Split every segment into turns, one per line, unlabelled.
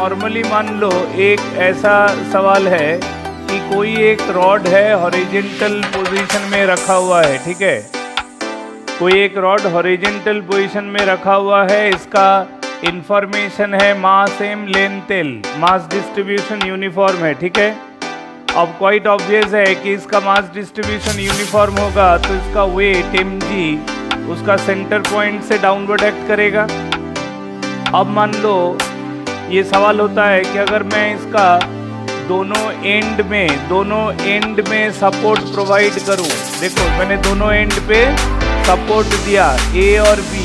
Normally मान लो एक ऐसा सवाल है कि कोई एक रॉड है हॉरिजॉन्टल पोजीशन में रखा हुआ है, ठीक है। कोई एक रॉड हॉरिजॉन्टल पोजीशन में रखा हुआ है, इसका इंफॉर्मेशन है mass M length L, mass distribution uniform है, ठीक है। अब क्वाइट ऑब्वियस है कि इसका मास डिस्ट्रीब्यूशन यूनिफॉर्म होगा तो इसका वेट mg उसका सेंटर पॉइंट से डाउनवर्ड एक्ट करेगा। अब मान लो ये सवाल होता है कि अगर मैं इसका दोनों एंड में सपोर्ट प्रोवाइड करूं, देखो मैंने दोनों एंड पे सपोर्ट दिया ए और बी,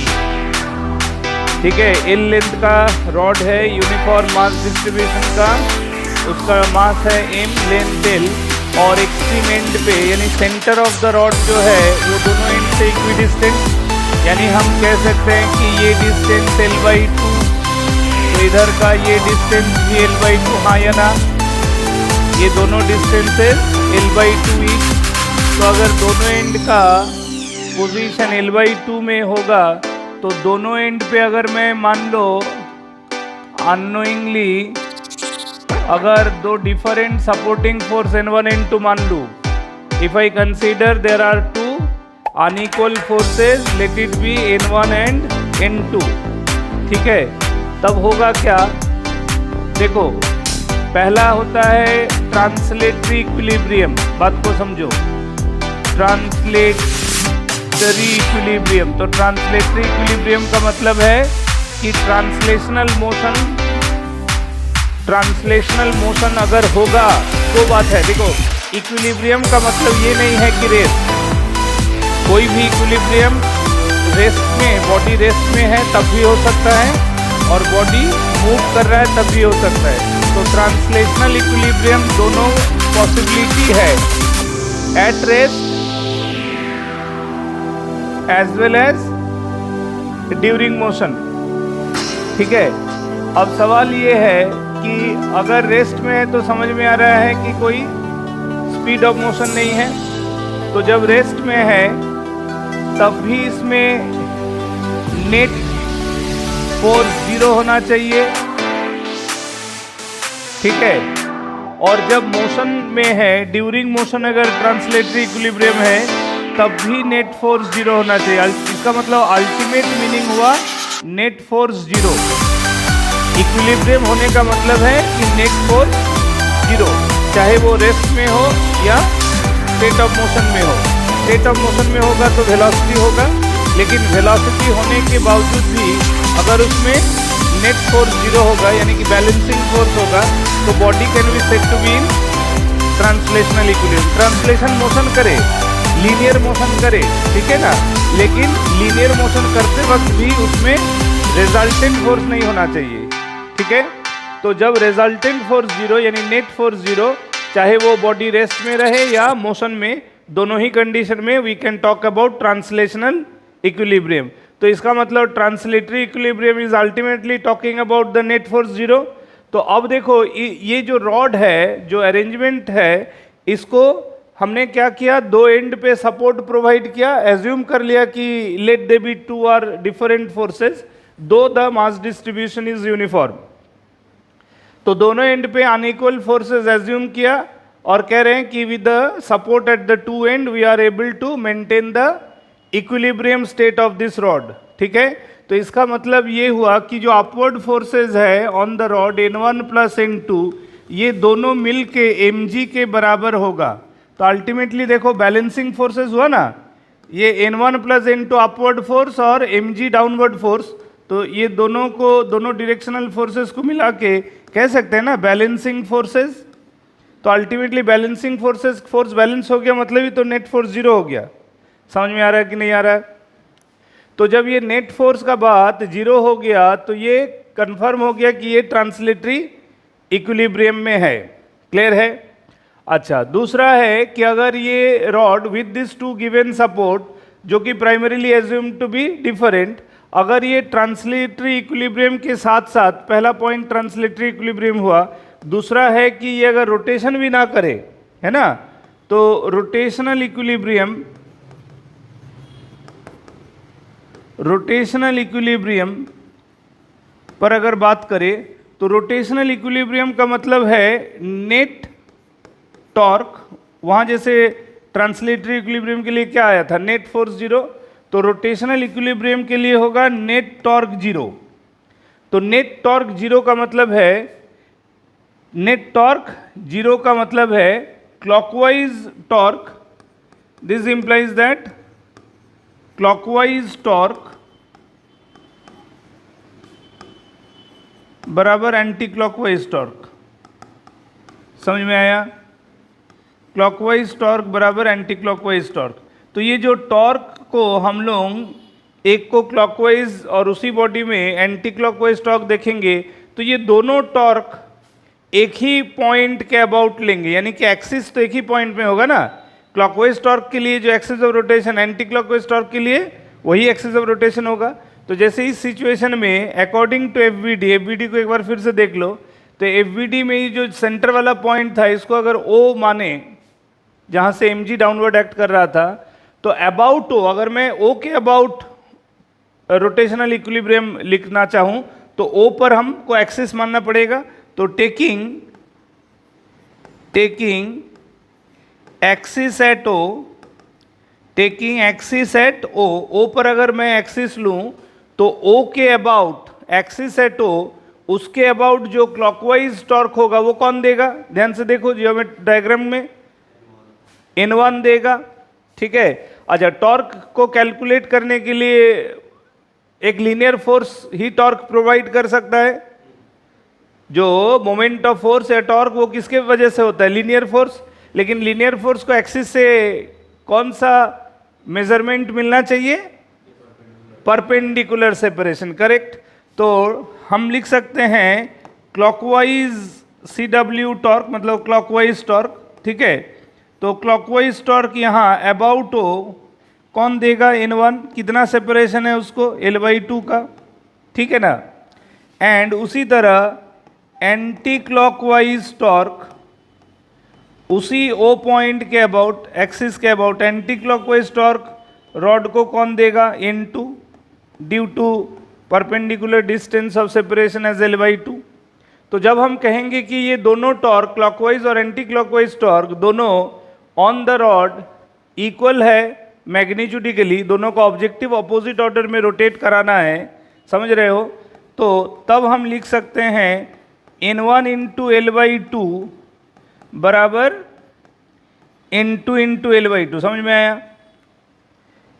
ठीक है। एल लेंथ का रॉड है, यूनिफॉर्म मास डिस्ट्रीब्यूशन का, उसका मास है एम लेंथ एल, और एक्सट्रीम एंड पे यानी सेंटर ऑफ द रॉड जो है वो दोनों एंड से इक्विडिस्टेंट, यानी हम कह सकते हैं कि ये डिस्टेंस l/2, तो इधर का ये डिस्टेंस भी l/2, हाँ या ना, ये दोनों डिस्टेंसेस l/2 ईच। तो अगर दोनों एंड का पोजीशन l/2 में होगा तो दोनों एंड पे अगर मैं मान लो अननोइंगली अगर दो different supporting force N1 N2 मान लूँ, if I consider there are two unequal forces, let it be N1 and N2, ठीक है। तब होगा क्या, देखो पहला होता है ट्रांसलेटरी इक्विलिब्रियम, बात को समझो, ट्रांसलेटरी इक्विलिब्रियम। तो ट्रांसलेटरी इक्विलिब्रियम का मतलब है कि ट्रांसलेशनल मोशन अगर होगा तो बात है। देखो इक्विलिब्रियम का मतलब ये नहीं है कि रेस्ट, कोई भी इक्विलिब्रियम रेस्ट में, बॉडी रेस्ट में है तब भी हो सकता है और बॉडी मूव कर रहा है तब भी हो सकता है। तो ट्रांसलेशनल इक्विलिब्रियम दोनों पॉसिबिलिटी है, at rest as well as during motion, ठीक है। अब सवाल ये है कि अगर रेस्ट में है तो समझ में आ रहा है कि कोई स्पीड ऑफ मोशन नहीं है, तो जब रेस्ट में है तब भी इसमें नेट फोर्स 0 होना चाहिए, ठीक है। और जब मोशन में है, ड्यूरिंग मोशन अगर ट्रांसलेटरी इक्विलिब्रियम है तब भी नेट फोर्स 0 होना चाहिए। इसका मतलब अल्टीमेट मीनिंग हुआ नेट फोर्स 0। इक्विलिब्रियम होने का मतलब है कि नेट फोर्स 0, चाहे वो रेस्ट में हो या स्टेट ऑफ मोशन में हो। स्टेट ऑफ मोशन में होगा तो वेलोसिटी होगा, लेकिन वेलोसिटी होने के बावजूद भी अगर उसमें नेट फोर्स 0 होगा यानी कि बैलेंसिंग फोर्स होगा तो body can be said to be in translational equilibrium. Translation motion करे, लीनियर मोशन करे, ठीक है ना, लेकिन लीनियर मोशन करते वक्त भी उसमें रिजल्टेंट फोर्स नहीं होना चाहिए, ठीक है। तो जब रिजल्टेंट फोर्स 0 यानी नेट फोर्स 0, चाहे वो बॉडी रेस्ट में रहे या मोशन में, दोनों ही कंडीशन में we can talk about translational equilibrium. तो इसका मतलब translatory equilibrium is ultimately talking about the net force 0। तो अब देखो ये जो रॉड है, जो अरेंजमेंट है, इसको हमने क्या किया, दो एंड पे सपोर्ट प्रोवाइड किया, एज्यूम कर लिया कि let there be two are different forces though the mass distribution is uniform. तो दोनों एंड पे अनइक्वल फोर्सेस एज्यूम किया और कह रहे हैं कि with the support at the two end we are able to maintain the equilibrium state of this rod, ठीक है। तो इसका मतलब ये हुआ कि जो अपवर्ड फोर्सेस है on the rod N1 plus N2, ये दोनों मिल के mg के बराबर होगा। तो अल्टीमेटली देखो बैलेंसिंग फोर्सेस हुआ ना, ये N1 plus N2 upward force और mg डाउनवर्ड फोर्स, तो ये दोनों को, दोनों डायरेक्शनल फोर्सेस को मिला के कह सकते हैं ना बैलेंसिंग फोर्सेस। तो ultimately balancing forces, force balance हो गया मतलब ही तो नेट फोर्स 0 हो गया। समझ में आ रहा है कि नहीं आ रहा है? तो जब ये नेट फोर्स का बात 0 हो गया तो ये कंफर्म हो गया कि ये ट्रांसलेटरी इक्विलिब्रियम में है। क्लियर है? अच्छा, दूसरा है कि अगर ये rod with this two given support, जो कि primarily assume to be different, अगर ये ट्रांसलेटरी इक्विलिब्रियम के साथ साथ, पहला पॉइंट ट्रांसलेटरी इक्विलिब्रियम हुआ, दूसरा है कि ये अगर रोटेशन भी ना करे, है ना, तो रोटेशनल इक्विलिब्रियम पर अगर बात करें तो रोटेशनल इक्विलिब्रियम का मतलब है नेट टॉर्क, वहां जैसे ट्रांसलेटरी इक्विलिब्रियम के लिए क्या आया था, नेट फोर्स जीरो, तो रोटेशनल इक्विलिब्रियम के लिए होगा नेट टॉर्क जीरो। तो नेट टॉर्क जीरो का मतलब है, नेट टॉर्क जीरो का मतलब है clockwise torque, this implies that clockwise torque बराबर एंटी क्लॉकवाइज टॉर्क। समझ में आया? क्लॉकवाइज टॉर्क बराबर एंटी क्लॉकवाइज टॉर्क। तो ये जो टॉर्क को हम लोग एक को क्लॉकवाइज और उसी बॉडी में एंटी क्लॉकवाइज टॉर्क देखेंगे, तो ये दोनों टॉर्क एक ही पॉइंट के अबाउट लेंगे, यानी कि एक्सिस तो एक ही पॉइंट में होगा ना। क्लॉकवाइज टॉर्क के लिए जो axis of rotation, anti clockwise torque के लिए वही एक्सिस ऑफ रोटेशन होगा। तो जैसे इस सिचुएशन में अकॉर्डिंग टू एफबीडी को एक बार फिर से देख लो, तो एफबीडी में ये जो सेंटर वाला पॉइंट था, इसको अगर ओ माने, जहां से एमजी डाउनवर्ड एक्ट कर रहा था, तो अबाउट ओ, अगर मैं ओ के अबाउट रोटेशनल इक्विलिब्रियम लिखना चाहूं तो ओ पर हमको एक्सिस मानना पड़ेगा। तो taking axis at O, taking axis at O, O पर अगर मैं एक्सिस लूं तो ओ के अबाउट एक्सिस एट ओ, उसके अबाउट जो क्लॉकवाइज टॉर्क होगा वो कौन देगा? ध्यान से देखो जियोमेट्री डायग्राम में N1 देगा, ठीक है। अच्छा, टॉर्क को कैलकुलेट करने के लिए एक लीनियर फोर्स ही टॉर्क प्रोवाइड कर सकता है। जो मोमेंट ऑफ फोर्स है टॉर्क, वो किसके वजह से होता है? Linear force. लेकिन लीनियर फोर्स को एक्सिस से कौन सा मेजरमेंट मिलना चाहिए? Perpendicular separation, correct. तो हम लिख सकते हैं क्लॉकवाइज CW टॉर्क, मतलब क्लॉकवाइज टॉर्क, ठीक है। तो क्लॉकवाइज टॉर्क यहाँ अबाउट ओ कौन देगा? N1। कितना सेपरेशन है उसको? L/2 का, ठीक है ना। एंड उसी तरह एंटी क्लॉकवाइज टॉर्क उसी ओ पॉइंट के अबाउट, एक्सिस के about, anti clockwise torque rod को कौन देगा? N2 due to perpendicular distance of separation as L/2। तो जब हम कहेंगे कि ये दोनों टॉर्क, क्लॉकवाइज और एंटी क्लॉकवाइज टॉर्क, दोनों ऑन द रॉड इक्वल है मैग्नीट्यूडिकली, दोनों को ऑब्जेक्टिव ऑपोजिट ऑर्डर में रोटेट कराना है, समझ रहे हो? तो तब हम लिख सकते हैं N1 इंटू L/2 बराबर N2 इंटू L/2। समझ में आया?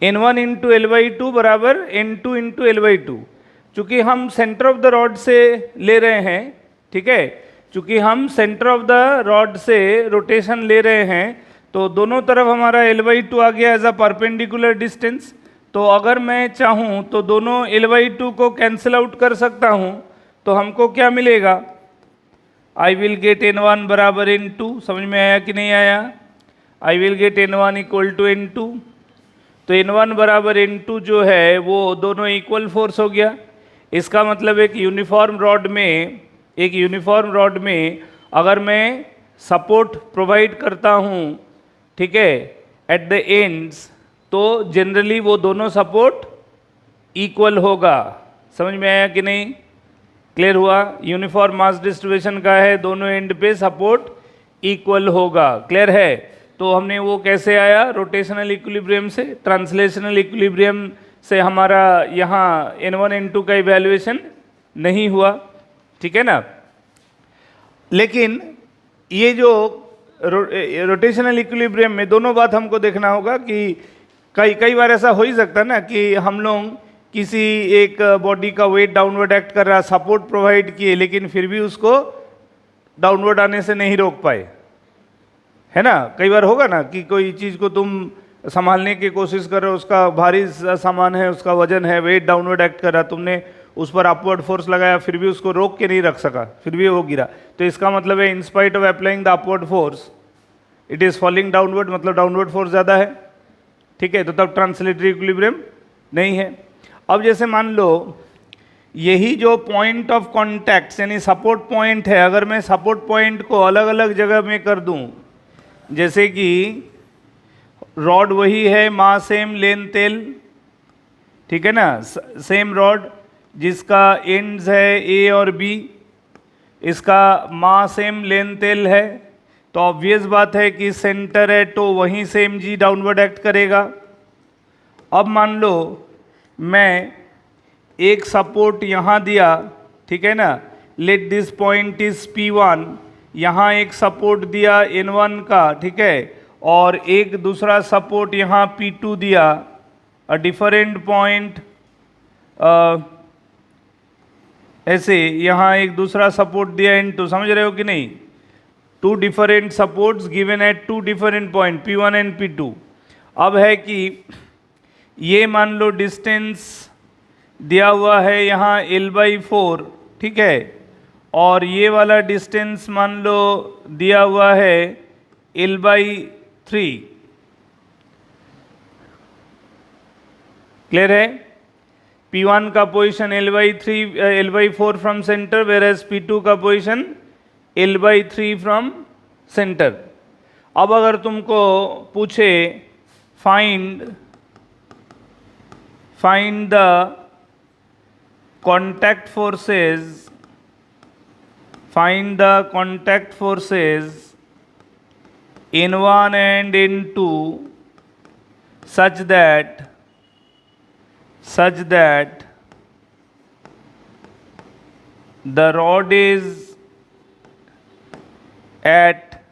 N1 इंटू L/2 बराबर N2 इंटू L/2। चूंकि हम सेंटर ऑफ द रॉड से ले रहे हैं, ठीक है, चूंकि हम सेंटर ऑफ द रॉड से रोटेशन ले रहे हैं, तो दोनों तरफ हमारा L/2 आ गया एज अ परपेंडिकुलर डिस्टेंस। तो अगर मैं चाहूँ तो दोनों L/2 को कैंसिल आउट कर सकता हूँ, तो हमको क्या मिलेगा? आई विल गेट N1 बराबर N2। समझ में आया कि नहीं आया? I will get N1 equal to N2। तो N1 बराबर N2 जो है वो दोनों इक्वल फोर्स हो गया। इसका मतलब एक यूनिफॉर्म रॉड में अगर मैं सपोर्ट प्रोवाइड करता हूँ, ठीक है, एट द एंड्स, तो जनरली वो दोनों सपोर्ट इक्वल होगा। समझ में आया कि नहीं? क्लियर हुआ? यूनिफॉर्म मास डिस्ट्रीब्यूशन का है, दोनों एंड पे सपोर्ट इक्वल होगा। क्लियर है? तो हमने वो कैसे आया? रोटेशनल इक्विलिब्रियम से। ट्रांसलेशनल इक्विलिब्रियम से हमारा यहाँ N1 N2 का इवैल्यूएशन नहीं हुआ, ठीक है ना। लेकिन ये जो रोटेशनल इक्विलिब्रियम में दोनों बात हमको देखना होगा कि कई बार ऐसा हो ही सकता है ना कि हम लोग किसी एक बॉडी का वेट डाउनवर्ड एक्ट कर रहा, सपोर्ट प्रोवाइड किए, लेकिन फिर भी उसको डाउनवर्ड आने से नहीं रोक पाए, है ना। कई बार होगा ना कि कोई चीज़ को तुम संभालने की कोशिश कर रहे हो, उसका भारी सामान है, उसका वजन है, वेट डाउनवर्ड एक्ट कर रहा, तुमने उस पर अपवर्ड फोर्स लगाया, फिर भी उसको रोक के नहीं रख सका, फिर भी वो गिरा। तो इसका मतलब है in spite of applying the upward force it is falling downward, मतलब डाउनवर्ड फोर्स ज़्यादा है, ठीक है। तो तब ट्रांसलेटरी इक्विलिब्रियम नहीं है। अब जैसे मान लो यही जो पॉइंट ऑफ कॉन्टैक्ट यानी सपोर्ट पॉइंट है, अगर मैं सपोर्ट पॉइंट को अलग अलग जगह में कर दूं, जैसे कि रॉड वही है, मास सेम, लेंथ एल, ठीक है ना, सेम रॉड जिसका एंड्स है ए और बी, इसका मास सेम लेंथ एल है, तो ऑब्वियस बात है कि सेंटर है तो वहीं से mg डाउनवर्ड एक्ट करेगा। अब मान लो मैं एक सपोर्ट यहाँ दिया, ठीक है ना, let this point is P1, यहाँ एक सपोर्ट दिया N1 का, ठीक है, और एक दूसरा सपोर्ट यहाँ P2 दिया, अ डिफरेंट पॉइंट, ऐसे यहाँ एक दूसरा सपोर्ट दिया N2, समझ रहे हो कि नहीं, two different supports given at two different point P1 and P2। अब है कि ये मान लो डिस्टेंस दिया हुआ है यहाँ L/4, ठीक है, और ये वाला डिस्टेंस मान लो दिया हुआ है L/3। क्लियर है? P1 का position L/4 from centre, whereas P2 का पोजीशन L/3 फ्रॉम सेंटर। अब अगर तुमको पूछे find the contact forces, find the contact forces N1 and N2 such that the rod is at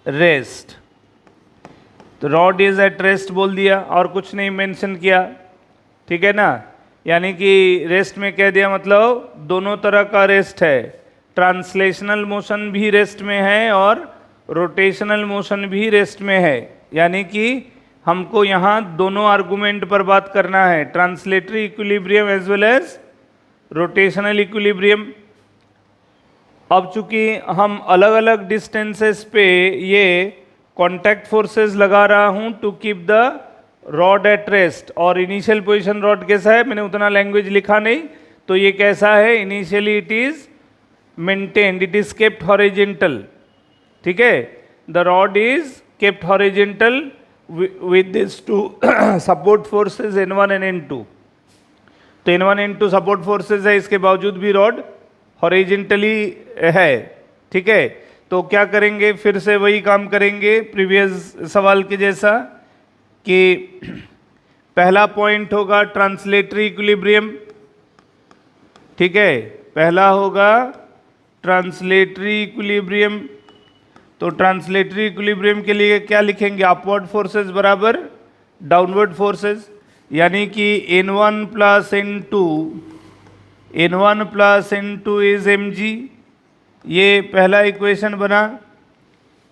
rest। तो rod is at rest बोल दिया और कुछ नहीं मेंशन किया, ठीक है ना, यानी कि रेस्ट में कह दिया, मतलब दोनों तरह का रेस्ट है, ट्रांसलेशनल मोशन भी रेस्ट में है और रोटेशनल मोशन भी रेस्ट में है, यानी कि हमको यहाँ दोनों आर्गुमेंट पर बात करना है, translatory equilibrium as well as rotational equilibrium. अब चूंकि हम अलग अलग डिस्टेंसेस पे ये कॉन्टैक्ट फोर्सेस लगा रहा हूँ to keep the rod at rest, और इनिशियल पोजीशन रॉड कैसा है, मैंने उतना लैंग्वेज लिखा नहीं, तो ये कैसा है, initially it is maintained, it is kept horizontal, ठीक है, the rod is kept horizontal with these two support forces N1 and N2। तो N1 N2 सपोर्ट फोर्सेस है, इसके बावजूद भी रॉड हॉरिजेंटली है, ठीक है। तो क्या करेंगे, फिर से वही काम करेंगे प्रीवियस सवाल के जैसा कि पहला पॉइंट होगा ट्रांसलेटरी इक्विलिब्रियम, ठीक है, पहला होगा ट्रांसलेटरी इक्विलिब्रियम। तो ट्रांसलेटरी इक्विलिब्रियम के लिए क्या लिखेंगे, अपवर्ड फोर्सेस बराबर डाउनवर्ड फोर्सेस, यानी कि N1 plus N2 is mg, ये पहला इक्वेशन बना,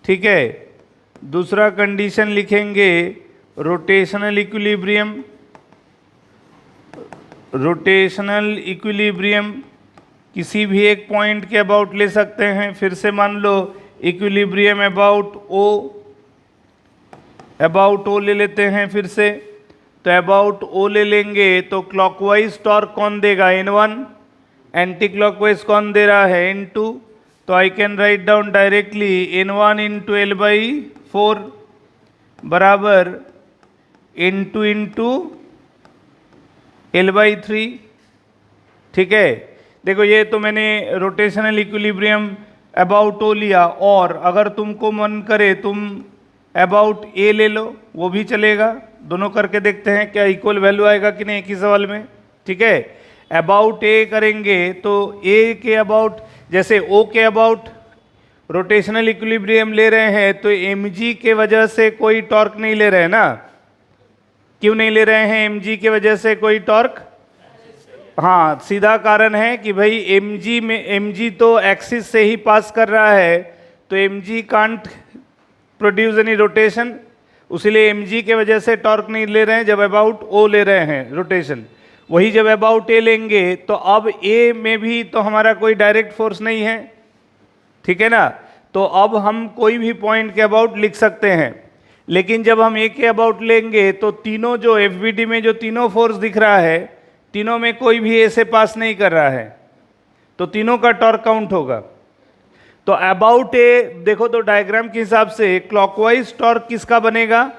ठीक है। दूसरा कंडीशन लिखेंगे रोटेशनल इक्विलिब्रियम किसी भी एक पॉइंट के अबाउट ले सकते हैं, फिर से मान लो इक्विलिब्रियम अबाउट ओ ले लेते हैं फिर से, तो अबाउट ओ ले लेंगे तो क्लॉकवाइज टॉर्क कौन देगा, N1, एंटी क्लॉकवाइज कौन दे रहा है, N2। तो I can write down directly N1 into L/4 बराबर N2 इंटू L/3, ठीक है। देखो ये तो मैंने रोटेशनल इक्विलिब्रियम अबाउट ओ लिया, और अगर तुमको मन करे तुम अबाउट ए ले लो, वो भी चलेगा, दोनों करके देखते हैं क्या इक्वल वैल्यू आएगा कि नहीं एक ही सवाल में, ठीक है। अबाउट ए करेंगे तो ए के अबाउट, जैसे ओ के अबाउट रोटेशनल इक्विलिब्रियम ले रहे हैं तो mg के वजह से कोई टॉर्क नहीं ले रहे हैं ना, क्यों नहीं ले रहे हैं mg के वजह से कोई टॉर्क, हाँ सीधा कारण है कि भाई mg तो एक्सिस से ही पास कर रहा है, तो mg can't produce any rotation, उसीलिए mg के वजह से टॉर्क नहीं ले रहे हैं जब अबाउट ओ ले रहे हैं रोटेशन। वही जब अबाउट ए लेंगे तो अब ए में भी तो हमारा कोई डायरेक्ट फोर्स नहीं है, ठीक है ना, तो अब हम कोई भी पॉइंट के अबाउट लिख सकते हैं। लेकिन जब हम ए के अबाउट लेंगे तो तीनों जो एफबीडी में जो तीनों फोर्स दिख रहा है, तीनों में कोई भी ए से पास नहीं कर रहा है, तो तीनों का टॉर्क काउंट होगा। तो अबाउट ए देखो तो डायग्राम के हिसाब से क्लॉकवाइज टॉर्क किसका बनेगा,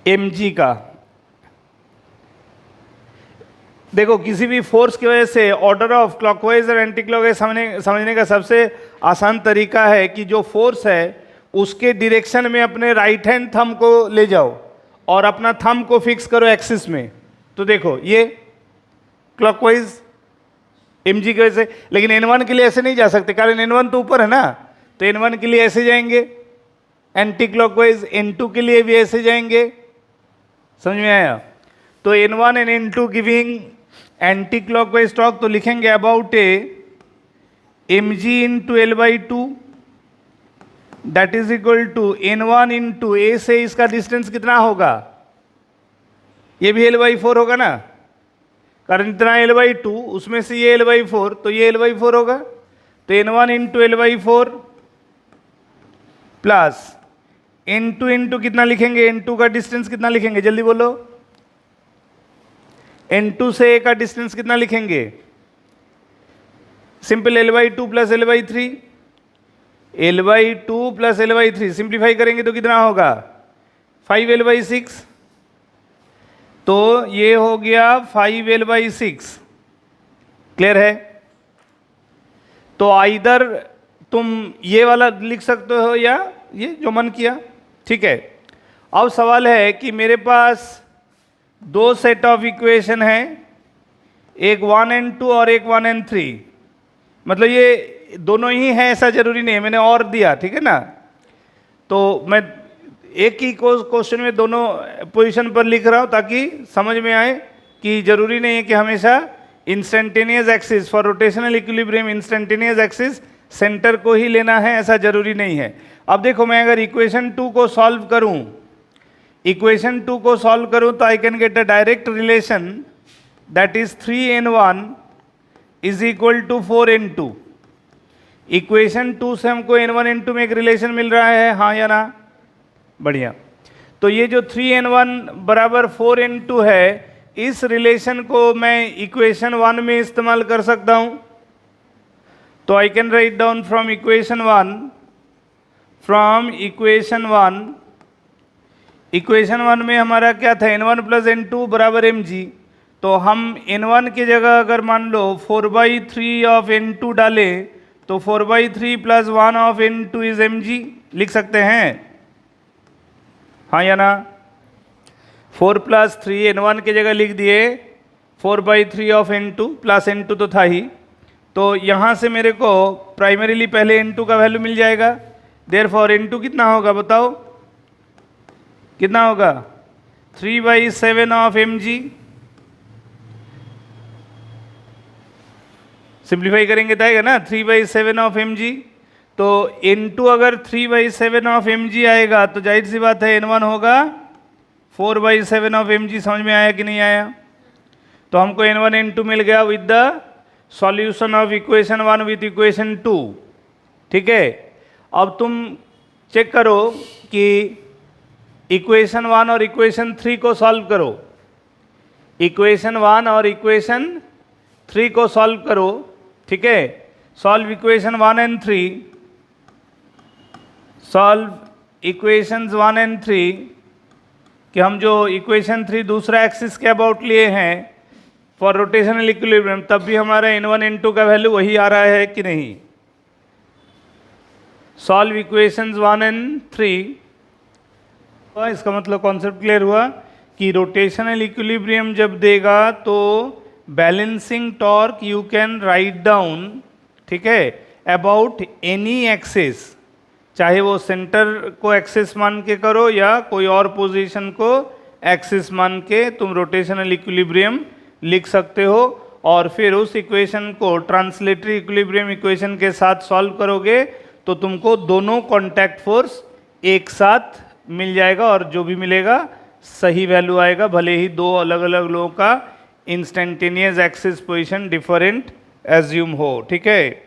mg का। देखो किसी भी फोर्स की वजह से ऑर्डर ऑफ क्लॉकवाइज और एंटी क्लॉकवाइज समझने का सबसे आसान तरीका है कि जो फोर्स है उसके डायरेक्शन में अपने राइट हैंड थंब को ले जाओ और अपना थंब को फिक्स करो एक्सिस में। तो देखो ये क्लॉकवाइज mg की वजह से, लेकिन n1 के लिए ऐसे नहीं जा सकते कारण n1 तो ऊपर है ना, तो n1 के लिए ऐसे जाएंगे, एंटी क्लॉकवाइज n2 के लिए भी ऐसे जाएंगे। समझ में आया? तो n1 and n2 giving anti clockwise torque, तो लिखेंगे about A mg into l/2 that is equal to n1 into A से इसका डिस्टेंस कितना होगा, ये भी l/4 होगा ना, कारण इतना l/2 उसमें से ये l/4 तो ये l/4 होगा। तो n1 into l/4 plus n2 into कितना लिखेंगे, n2 का डिस्टेंस कितना लिखेंगे जल्दी बोलो, n2 से a का डिस्टेंस कितना लिखेंगे, simple l/2 plus l/3, l/2 plus l/3 simplify करेंगे तो कितना होगा 5l/6, तो ये हो गया 5l/6। क्लियर है? तो आइदर तुम ये वाला लिख सकते हो या ये जो मन किया, ठीक है। अब सवाल है कि मेरे पास दो सेट ऑफ इक्वेशन हैं, एक 1 and 2 और एक 1 and 3, मतलब ये दोनों ही हैं ऐसा जरूरी नहीं है, मैंने और दिया, ठीक है ना। तो मैं एक ही क्वेश्चन में दोनों पोजीशन पर लिख रहा हूं ताकि समझ में आए कि जरूरी नहीं है कि हमेशा instantaneous axis for rotational equilibrium instantaneous axis centre को ही लेना है, ऐसा जरूरी नहीं है। अब देखो मैं अगर इक्वेशन 2 को सॉल्व करूं, इक्वेशन 2 को सॉल्व करूं तो I can get a direct relation that is 3n1 is equal to 4n2। Equation 2 से हमको n1 n2 में एक रिलेशन मिल रहा है, हाँ या ना, बढ़िया। तो ये जो 3n1 बराबर 4n2 है, इस रिलेशन को मैं इक्वेशन 1 में इस्तेमाल कर सकता हूं। तो I can write down from equation 1, equation 1 में हमारा क्या था, n1 प्लस n2 बराबर mg। तो हम n1 की जगह अगर मान लो 4/3 ऑफ n2 डालें तो 4/3 plus 1 of n2 is mg लिख सकते हैं, हाँ या ना। 4 + 3 n1 की जगह लिख दिए 4/3 ऑफ n2 प्लस n2 तो था ही, तो यहाँ से मेरे को प्राइमरीली पहले n2 का वैल्यू मिल जाएगा। देयरफॉर n2 कितना होगा बताओ, कितना होगा 3/7 ऑफ mg। सिंप्लीफाई करेंगे तो आएगा ना 3/7 ऑफ mg। तो n2 अगर 3/7 ऑफ mg आएगा तो जाहिर सी बात है n1 होगा 4/7 ऑफ mg। समझ में आया कि नहीं आया? तो हमको n1 n2 मिल गया with the solution of equation 1 with equation 2, ठीक है। अब तुम चेक करो कि इक्वेशन 1 और इक्वेशन 3 को सॉल्व करो, इक्वेशन 1 और इक्वेशन 3 को सॉल्व करो, ठीक है। Solve equation 1 and 3, solve equations 1 and 3 कि हम जो इक्वेशन 3 दूसरा एक्सिस के अबाउट लिए हैं फॉर रोटेशनल इक्विलिब्रियम, तब भी हमारा n1 n2 का वैल्यू वही आ रहा है कि नहीं। सॉल्व इक्वेशंस 1 and 3, इसका मतलब कॉन्सेप्ट क्लियर हुआ कि रोटेशनल इक्विलिब्रियम जब देगा तो balancing torque you can write down, ठीक है, अबाउट एनी एक्सिस, चाहे वो सेंटर को एक्सिस मान के करो या कोई और पोजीशन को एक्सिस मान के तुम रोटेशनल इक्विलिब्रियम लिख सकते हो। और फिर उस इक्वेशन को ट्रांसलेटरी इक्विलिब्रियम इक्वेशन के साथ सॉल्व करोगे तो तुमको दोनों कॉन्टैक्ट फोर्स एक साथ मिल जाएगा और जो भी मिलेगा सही वैल्यू आएगा, भले ही दो अलग अलग लोगों का instantaneous axis position different assume हो, ठीक है।